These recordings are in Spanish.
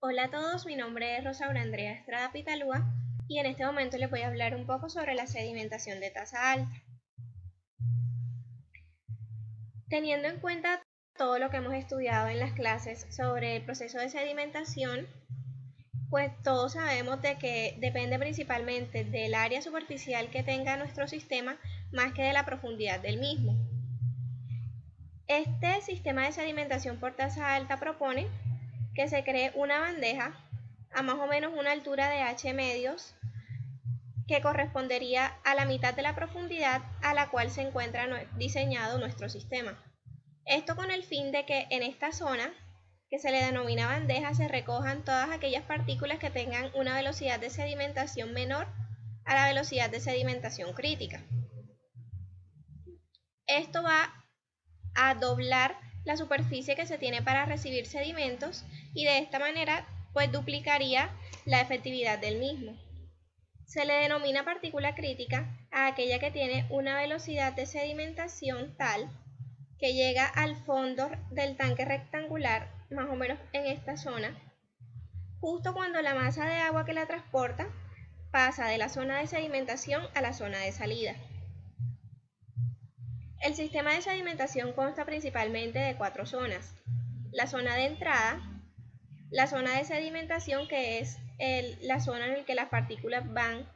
Hola a todos, mi nombre es Rosaura Andrea Estrada Pitalúa y en este momento les voy a hablar un poco sobre la sedimentación de tasa alta. Teniendo en cuenta todo lo que hemos estudiado en las clases sobre el proceso de sedimentación, pues todos sabemos de que depende principalmente del área superficial que tenga nuestro sistema más que de la profundidad del mismo. Este sistema de sedimentación por tasa alta propone que se cree una bandeja a más o menos una altura de h medios que correspondería a la mitad de la profundidad a la cual se encuentra diseñado nuestro sistema. Esto con el fin de que en esta zona, que se le denomina bandeja, se recojan todas aquellas partículas que tengan una velocidad de sedimentación menor a la velocidad de sedimentación crítica. Esto va a doblar la superficie que se tiene para recibir sedimentos y de esta manera pues duplicaría la efectividad del mismo. Se le denomina partícula crítica a aquella que tiene una velocidad de sedimentación tal que llega al fondo del tanque rectangular, más o menos en esta zona, justo cuando la masa de agua que la transporta pasa de la zona de sedimentación a la zona de salida. El sistema de sedimentación consta principalmente de 4 zonas. La zona de entrada, la zona de sedimentación, que es la zona en la que las partículas van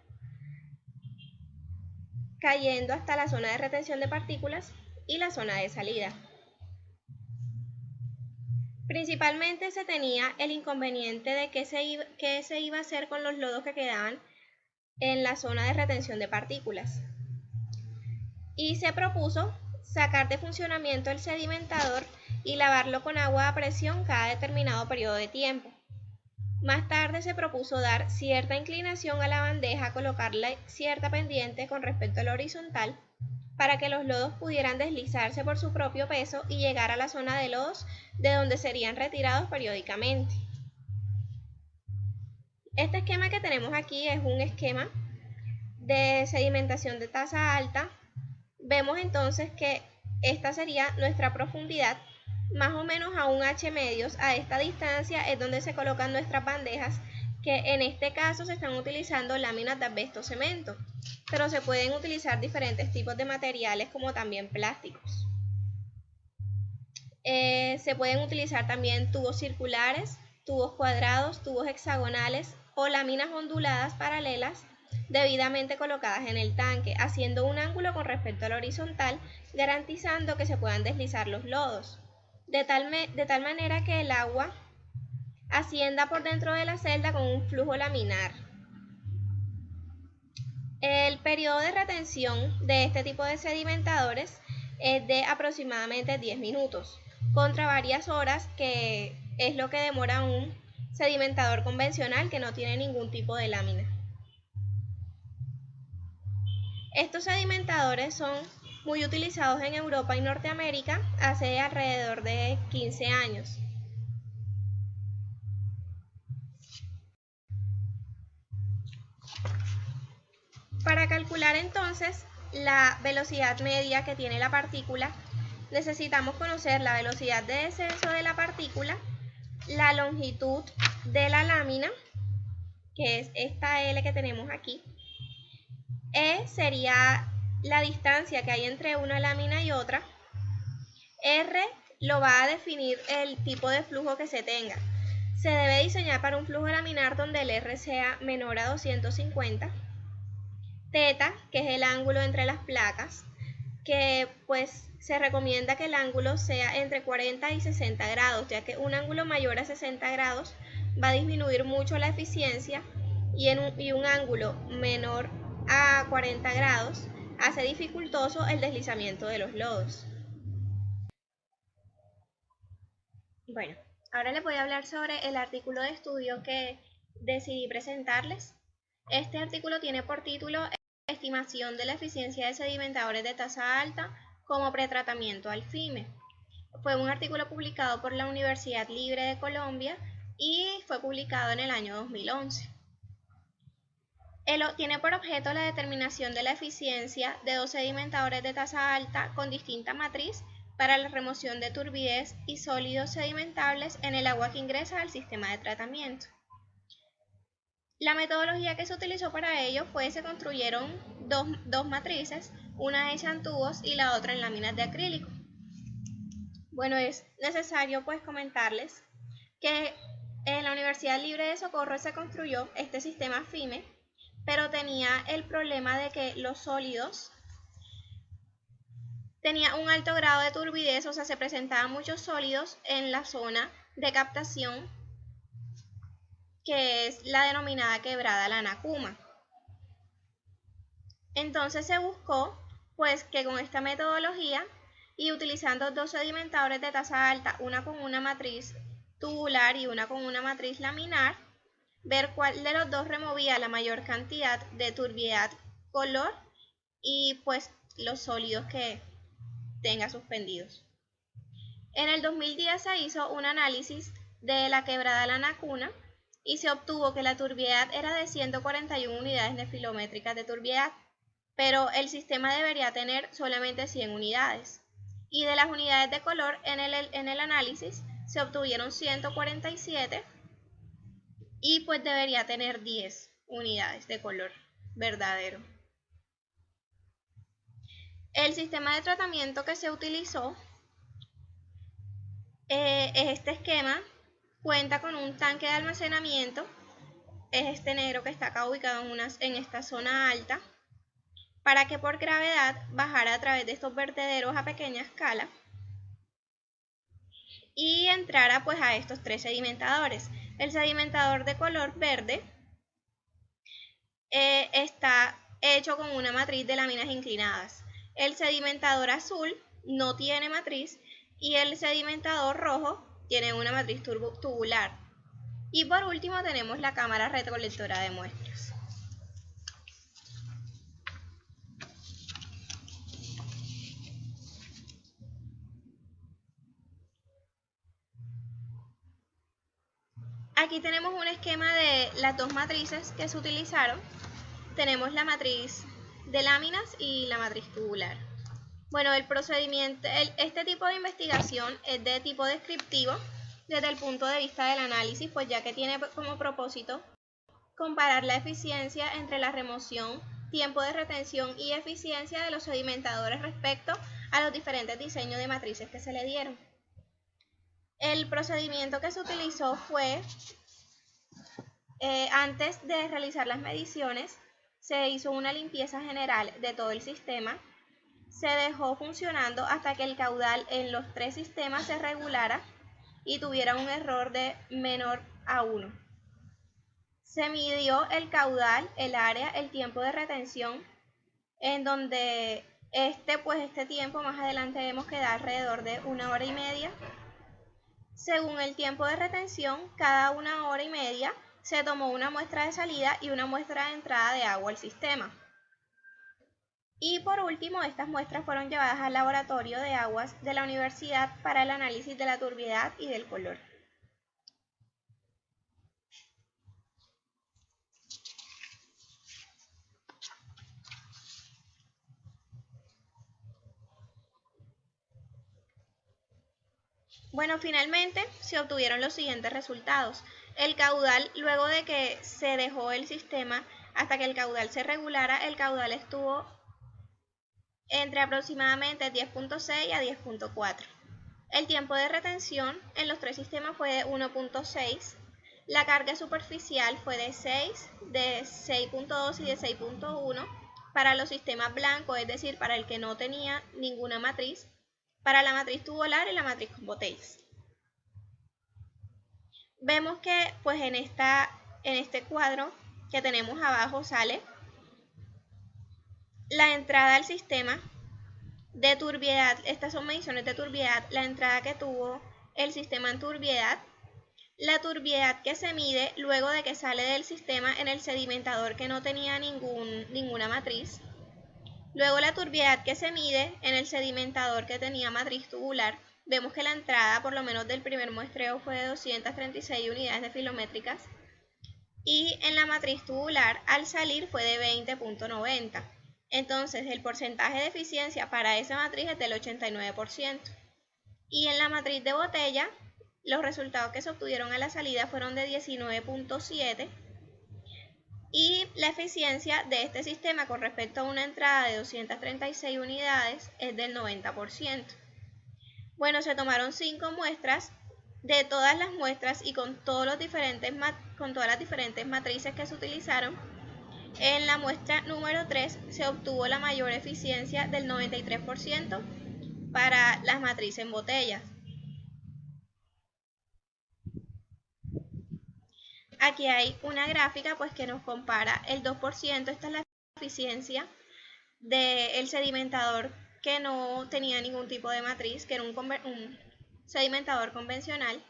cayendo hasta la zona de retención de partículas, y la zona de salida. Principalmente se tenía el inconveniente de qué se iba a hacer con los lodos que quedaban en la zona de retención de partículas. Y se propuso sacar de funcionamiento el sedimentador y lavarlo con agua a presión cada determinado periodo de tiempo. Más tarde se propuso dar cierta inclinación a la bandeja, colocarle cierta pendiente con respecto al horizontal, para que los lodos pudieran deslizarse por su propio peso y llegar a la zona de lodos de donde serían retirados periódicamente. Este esquema que tenemos aquí es un esquema de sedimentación de tasa alta. Vemos entonces que esta sería nuestra profundidad, más o menos a un h medios. A esta distancia es donde se colocan nuestras bandejas, que en este caso se están utilizando láminas de asbesto cemento, pero se pueden utilizar diferentes tipos de materiales como también plásticos. Se pueden utilizar también tubos circulares, tubos cuadrados, tubos hexagonales o láminas onduladas paralelas debidamente colocadas en el tanque, haciendo un ángulo con respecto al horizontal, garantizando que se puedan deslizar los lodos, de tal manera que el agua ascienda por dentro de la celda con un flujo laminar. El periodo de retención de este tipo de sedimentadores es de aproximadamente 10 minutos, contra varias horas, que es lo que demora un sedimentador convencional que no tiene ningún tipo de lámina. Estos sedimentadores son muy utilizados en Europa y Norteamérica hace alrededor de 15 años. Para calcular entonces la velocidad media que tiene la partícula, necesitamos conocer la velocidad de descenso de la partícula, la longitud de la lámina, que es esta L que tenemos aquí. E sería la distancia que hay entre una lámina y otra. R lo va a definir el tipo de flujo que se tenga. Se debe diseñar para un flujo laminar donde el R sea menor a 250. Teta, que es el ángulo entre las placas, que pues se recomienda que el ángulo sea entre 40 y 60 grados, ya que un ángulo mayor a 60 grados va a disminuir mucho la eficiencia y un ángulo menor a 40 grados hace dificultoso el deslizamiento de los lodos. Bueno, ahora les voy a hablar sobre el artículo de estudio que decidí presentarles. Este artículo tiene por título Estimación de la eficiencia de sedimentadores de tasa alta como pretratamiento al FIME. Fue un artículo publicado por la Universidad Libre de Colombia y fue publicado en el año 2011. Tiene por objeto la determinación de la eficiencia de dos sedimentadores de tasa alta con distinta matriz para la remoción de turbidez y sólidos sedimentables en el agua que ingresa al sistema de tratamiento. La metodología que se utilizó para ello fue que se construyeron dos matrices, una hecha en tubos y la otra en láminas de acrílico. Bueno, es necesario pues comentarles que en la Universidad Libre de Socorro se construyó este sistema FIME, pero tenía el problema de que los sólidos tenía un alto grado de turbidez, o sea, se presentaban muchos sólidos en la zona de captación, que es la denominada quebrada Lanacuma. Entonces se buscó pues que con esta metodología y utilizando dos sedimentadores de tasa alta, una con una matriz tubular y una con una matriz laminar, ver cuál de los dos removía la mayor cantidad de turbidez, color y pues los sólidos que tenga suspendidos. En el 2010 se hizo un análisis de la quebrada Lanacuna y se obtuvo que la turbidez era de 141 unidades nefilométricas de turbidez, pero el sistema debería tener solamente 100 unidades. Y de las unidades de color en el análisis se obtuvieron 147 y pues debería tener 10 unidades de color verdadero. El sistema de tratamiento que se utilizó es este esquema, cuenta con un tanque de almacenamiento, es este negro que está acá ubicado en esta zona alta, para que por gravedad bajara a través de estos vertederos a pequeña escala y entrara pues a estos tres sedimentadores. El sedimentador de color verde está hecho con una matriz de láminas inclinadas. El sedimentador azul no tiene matriz y el sedimentador rojo tiene una matriz tubular. Y por último tenemos la cámara recolectora de muestras. Aquí tenemos un esquema de las dos matrices que se utilizaron. Tenemos la matriz de láminas y la matriz tubular. Bueno, el procedimiento, este tipo de investigación es de tipo descriptivo desde el punto de vista del análisis, pues ya que tiene como propósito comparar la eficiencia entre la remoción, tiempo de retención y eficiencia de los sedimentadores respecto a los diferentes diseños de matrices que se le dieron. El procedimiento que se utilizó fue, antes de realizar las mediciones, se hizo una limpieza general de todo el sistema, se dejó funcionando hasta que el caudal en los tres sistemas se regulara y tuviera un error de menor a 1. Se midió el caudal, el área, el tiempo de retención, en donde este tiempo más adelante vemos que da alrededor de 1 hora y media. Según el tiempo de retención, cada 1 hora y media se tomó una muestra de salida y una muestra de entrada de agua al sistema. Y por último, estas muestras fueron llevadas al laboratorio de aguas de la universidad para el análisis de la turbidez y del color. Bueno, finalmente se obtuvieron los siguientes resultados. El caudal, luego de que se dejó el sistema hasta que el caudal se regulara, el caudal estuvo entre aproximadamente 10.6 a 10.4. El tiempo de retención en los tres sistemas fue de 1.6. La carga superficial fue de 6, de 6.2 y de 6.1 para los sistemas blancos, es decir, para el que no tenía ninguna matriz, para la matriz tubular y la matriz con botellas. Vemos que pues en este cuadro que tenemos abajo sale la entrada al sistema de turbidez. Estas son mediciones de turbidez, la entrada que tuvo el sistema en turbidez, la turbidez que se mide luego de que sale del sistema en el sedimentador que no tenía ninguna matriz, luego la turbidez que se mide en el sedimentador que tenía matriz tubular. Vemos que la entrada, por lo menos del primer muestreo, fue de 236 unidades nefilométricas y en la matriz tubular al salir fue de 20.90. Entonces el porcentaje de eficiencia para esa matriz es del 89%. Y en la matriz de botella, los resultados que se obtuvieron a la salida fueron de 19.7 y la eficiencia de este sistema con respecto a una entrada de 236 unidades es del 90%. Bueno, se tomaron 5 muestras. De todas las muestras y con todas las diferentes matrices que se utilizaron, en la muestra número 3 se obtuvo la mayor eficiencia del 93% para las matrices en botellas. Aquí hay una gráfica pues que nos compara el 2%, esta es la eficiencia del sedimentador que no tenía ningún tipo de matriz, que era un sedimentador convencional.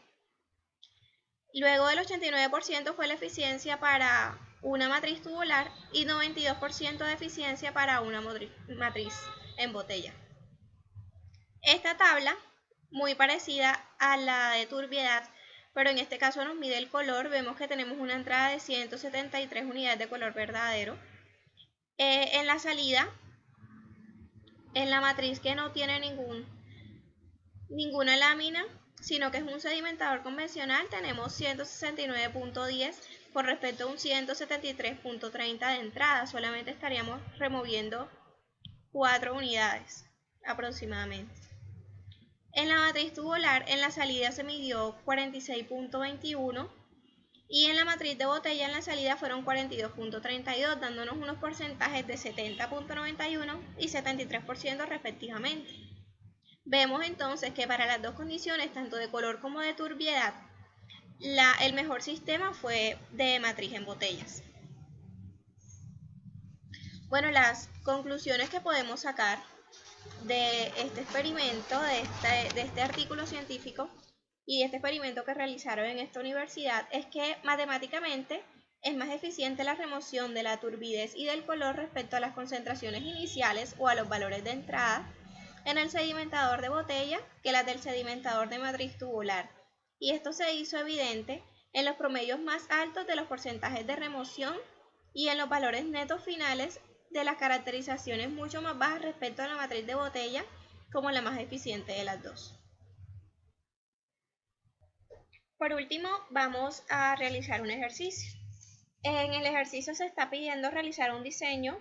Luego el 89% fue la eficiencia para una matriz tubular y 92% de eficiencia para una matriz en botella. Esta tabla, muy parecida a la de turbiedad, pero en este caso nos mide el color, vemos que tenemos una entrada de 173 unidades de color verdadero. En la salida, en la matriz que no tiene ninguna lámina, sino que es un sedimentador convencional, tenemos 169.10 con respecto a un 173.30 de entrada. Solamente estaríamos removiendo 4 unidades aproximadamente. En la matriz tubular, en la salida se midió 46.21 y en la matriz de botella en la salida fueron 42.32, dándonos unos porcentajes de 70.91 y 73% respectivamente. Vemos entonces que para las dos condiciones, tanto de color como de turbiedad, el mejor sistema fue de matriz en botellas. Bueno, las conclusiones que podemos sacar de este experimento, de este artículo científico y de este experimento que realizaron en esta universidad es que matemáticamente es más eficiente la remoción de la turbidez y del color respecto a las concentraciones iniciales o a los valores de entrada en el sedimentador de botella que las del sedimentador de matriz tubular. Y esto se hizo evidente en los promedios más altos de los porcentajes de remoción y en los valores netos finales de las caracterizaciones mucho más bajas respecto a la matriz de botella como la más eficiente de las dos. Por último, vamos a realizar un ejercicio. En el ejercicio se está pidiendo realizar un diseño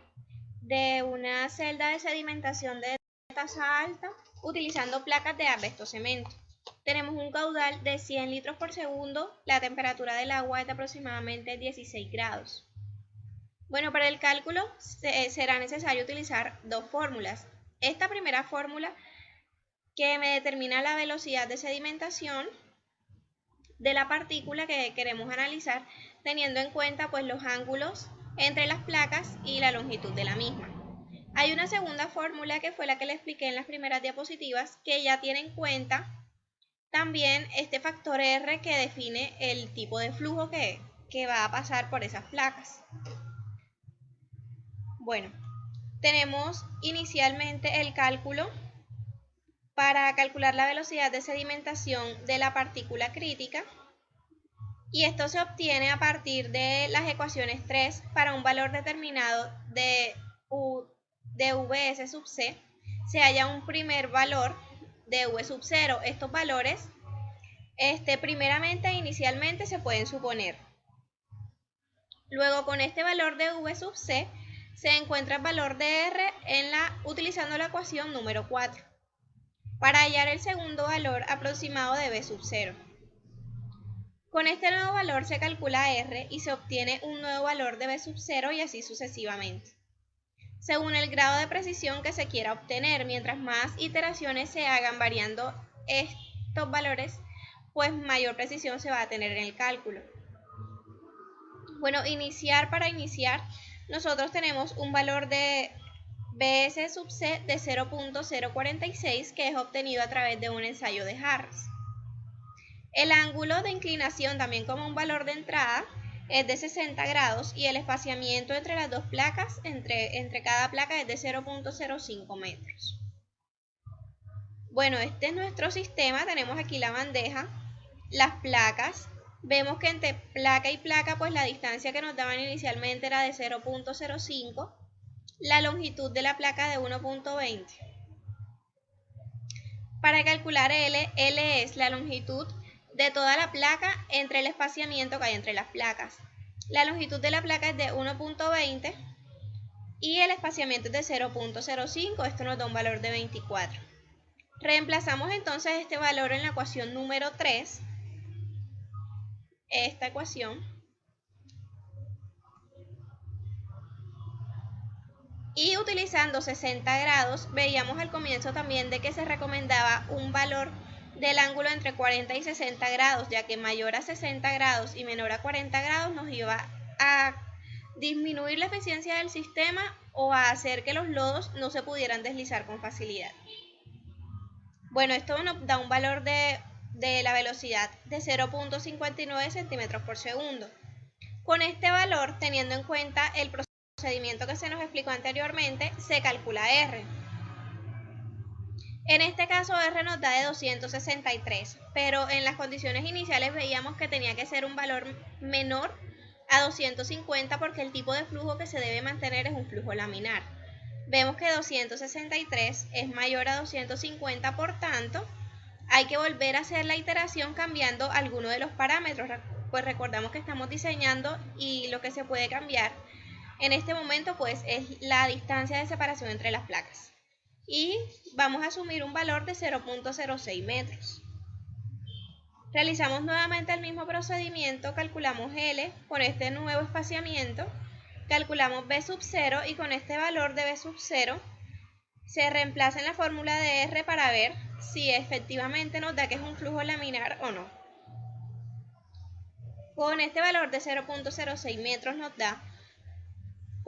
de una celda de sedimentación de tasa alta utilizando placas de asbesto cemento. Tenemos un caudal de 100 litros por segundo, la temperatura del agua es de aproximadamente 16 grados. Bueno, para el cálculo será necesario utilizar dos fórmulas. Esta primera fórmula que me determina la velocidad de sedimentación de la partícula que queremos analizar, teniendo en cuenta pues los ángulos entre las placas y la longitud de la misma. Hay una segunda fórmula que fue la que le expliqué en las primeras diapositivas, que ya tiene en cuenta también este factor R que define el tipo de flujo que va a pasar por esas placas. Bueno, tenemos inicialmente el cálculo para calcular la velocidad de sedimentación de la partícula crítica y esto se obtiene a partir de las ecuaciones 3 para un valor determinado de Vs sub c se halla un primer valor de V sub 0. Estos valores primeramente e inicialmente se pueden suponer. Luego con este valor de V sub c se encuentra el valor de R utilizando la ecuación número 4 para hallar el segundo valor aproximado de V sub 0. Con este nuevo valor se calcula R y se obtiene un nuevo valor de V sub 0 y así sucesivamente, según el grado de precisión que se quiera obtener. Mientras más iteraciones se hagan variando estos valores, pues mayor precisión se va a tener en el cálculo. Bueno, para iniciar, nosotros tenemos un valor de Vs sub c de 0.046 que es obtenido a través de un ensayo de Harris. El ángulo de inclinación, también como un valor de entrada, es de 60 grados y el espaciamiento entre las dos placas, entre cada placa, es de 0.05 metros. Bueno, este es nuestro sistema. Tenemos aquí la bandeja, las placas. Vemos que entre placa y placa, pues la distancia que nos daban inicialmente era de 0.05, la longitud de la placa de 1.20. Para calcular L, L es la longitud de toda la placa entre el espaciamiento que hay entre las placas. La longitud de la placa es de 1.20 y el espaciamiento es de 0.05, esto nos da un valor de 24. Reemplazamos entonces este valor en la ecuación número 3, esta ecuación, y utilizando 60 grados, veíamos al comienzo también de que se recomendaba un valor del ángulo entre 40 y 60 grados, ya que mayor a 60 grados y menor a 40 grados nos iba a disminuir la eficiencia del sistema o a hacer que los lodos no se pudieran deslizar con facilidad. Bueno, esto nos da un valor de la velocidad de 0.59 centímetros por segundo. Con este valor, teniendo en cuenta el procedimiento que se nos explicó anteriormente, se calcula R. En este caso R nos da de 263, pero en las condiciones iniciales veíamos que tenía que ser un valor menor a 250 porque el tipo de flujo que se debe mantener es un flujo laminar. Vemos que 263 es mayor a 250, por tanto, hay que volver a hacer la iteración cambiando alguno de los parámetros, pues recordamos que estamos diseñando y lo que se puede cambiar en este momento pues es la distancia de separación entre las placas. Y vamos a asumir un valor de 0.06 metros. Realizamos nuevamente el mismo procedimiento, calculamos L por este nuevo espaciamiento, calculamos B sub 0 y con este valor de B sub 0 se reemplaza en la fórmula de R para ver si efectivamente nos da que es un flujo laminar o no. Con este valor de 0.06 metros nos da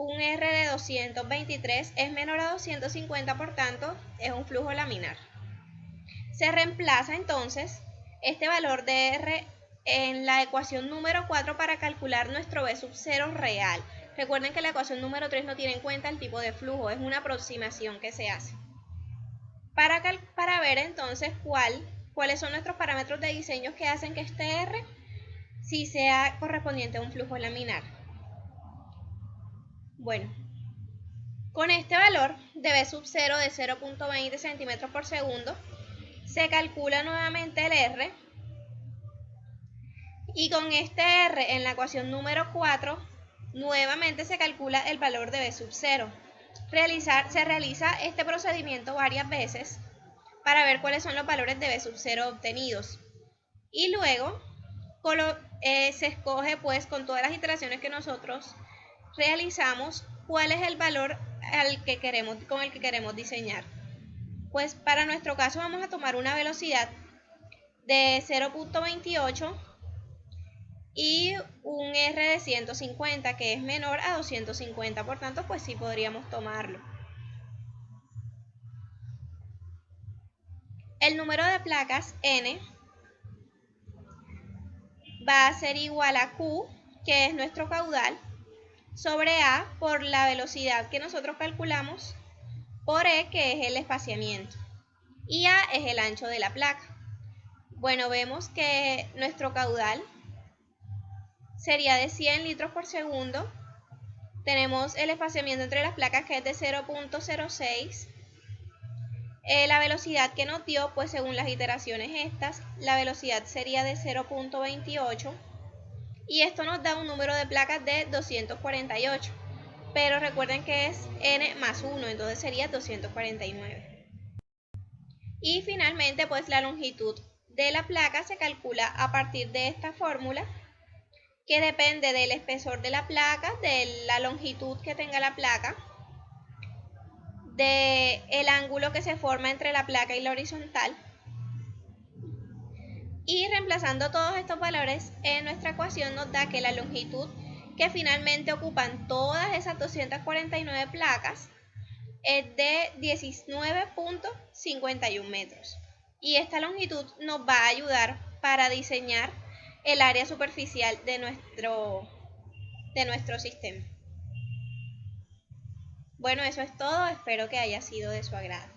un R de 223, es menor a 250, por tanto es un flujo laminar. Se reemplaza entonces este valor de R en la ecuación número 4 para calcular nuestro B sub 0 real. Recuerden que la ecuación número 3 no tiene en cuenta el tipo de flujo, es una aproximación que se hace. Para ver entonces cuáles son nuestros parámetros de diseño que hacen que este R sí sea correspondiente a un flujo laminar. Bueno, con este valor de B sub 0 de 0.20 centímetros por segundo, se calcula nuevamente el R, y con este R en la ecuación número 4, nuevamente se calcula el valor de B sub 0. Se realiza este procedimiento varias veces para ver cuáles son los valores de B sub 0 obtenidos. Y luego se escoge pues con todas las iteraciones que nosotros realizamos cuál es el valor con el que queremos diseñar. Pues para nuestro caso vamos a tomar una velocidad de 0.28 y un R de 150 que es menor a 250, por tanto pues sí podríamos tomarlo. El número de placas N va a ser igual a Q, que es nuestro caudal, sobre A por la velocidad que nosotros calculamos, por E, que es el espaciamiento, y A es el ancho de la placa. Bueno, vemos que nuestro caudal sería de 100 litros por segundo. Tenemos el espaciamiento entre las placas que es de 0.06. La velocidad que nos dio, pues según las iteraciones estas, la velocidad sería de 0.28. Y esto nos da un número de placas de 248. Pero recuerden que es N más 1, entonces sería 249. Y finalmente, pues la longitud de la placa se calcula a partir de esta fórmula, que depende del espesor de la placa, de la longitud que tenga la placa, del ángulo que se forma entre la placa y la horizontal. Y reemplazando todos estos valores en nuestra ecuación nos da que la longitud que finalmente ocupan todas esas 249 placas es de 19.51 metros. Y esta longitud nos va a ayudar para diseñar el área superficial de nuestro sistema. Bueno, eso es todo, espero que haya sido de su agrado.